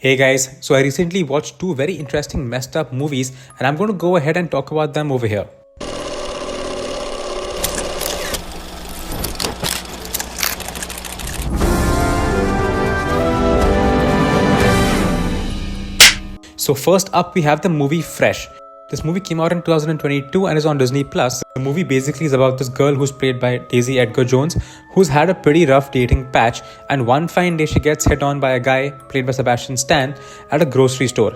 Hey guys, so I recently watched two very interesting messed up movies and I'm going to go ahead and talk about them over here. So first up we have the movie Fresh. This movie came out in 2022 and is on Disney+. The movie basically is about this girl who's played by Daisy Edgar Jones, who's had a pretty rough dating patch, and one fine day she gets hit on by a guy, played by Sebastian Stan, at a grocery store.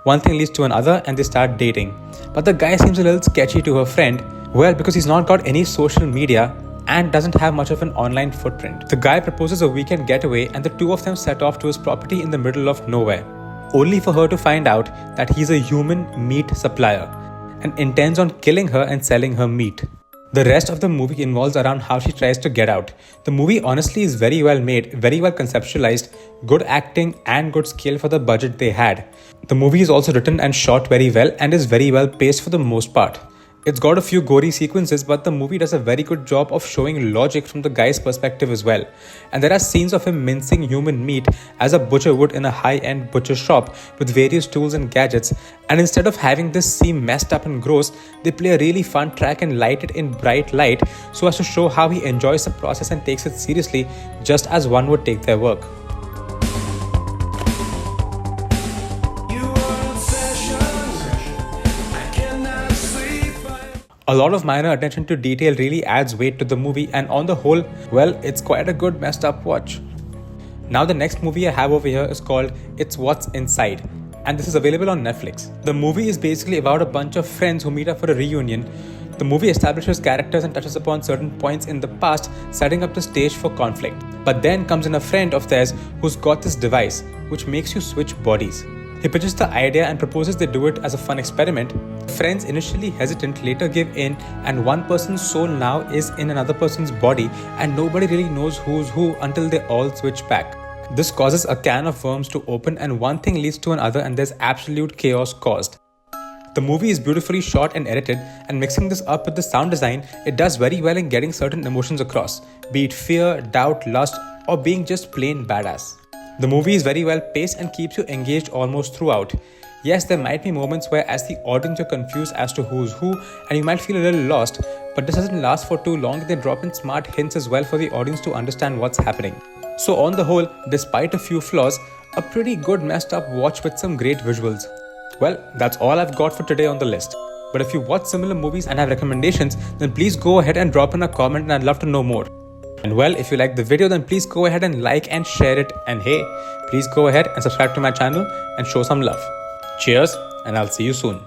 One thing leads to another and they start dating. But the guy seems a little sketchy to her friend, well, because he's not got any social media and doesn't have much of an online footprint. The guy proposes a weekend getaway and the two of them set off to his property in the middle of nowhere, only for her to find out that he's a human meat supplier and intends on killing her and selling her meat. The rest of the movie involves around how she tries to get out. The movie honestly is very well made, very well conceptualized, good acting and good scale for the budget they had. The movie is also written and shot very well and is very well paced for the most part. It's got a few gory sequences, but the movie does a very good job of showing logic from the guy's perspective as well. And there are scenes of him mincing human meat as a butcher would in a high-end butcher shop with various tools and gadgets. And instead of having this seem messed up and gross, they play a really fun track and light it in bright light so as to show how he enjoys the process and takes it seriously, just as one would take their work. A lot of minor attention to detail really adds weight to the movie, and on the whole, well, it's quite a good messed up watch. Now the next movie I have over here is called It's What's Inside, and this is available on Netflix. The movie is basically about a bunch of friends who meet up for a reunion. The movie establishes characters and touches upon certain points in the past, setting up the stage for conflict. But then comes in a friend of theirs who's got this device which makes you switch bodies. He pitches the idea and proposes they do it as a fun experiment. Friends, initially hesitant, later give in, and one person's soul now is in another person's body, and nobody really knows who's who until they all switch back. This causes a can of worms to open, and one thing leads to another, and there's absolute chaos caused. The movie is beautifully shot and edited, and mixing this up with the sound design, it does very well in getting certain emotions across, be it fear, doubt, lust, or being just plain badass. The movie is very well paced and keeps you engaged almost throughout. Yes, there might be moments where as the audience you're confused as to who's who and you might feel a little lost, but this doesn't last for too long. They drop in smart hints as well for the audience to understand what's happening. So on the whole, despite a few flaws, a pretty good messed up watch with some great visuals. Well, that's all I've got for today on the list. But if you watch similar movies and have recommendations, then please go ahead and drop in a comment and I'd love to know more. And well, if you liked the video, then please go ahead and like and share it. And hey, please go ahead and subscribe to my channel and show some love. Cheers, and I'll see you soon.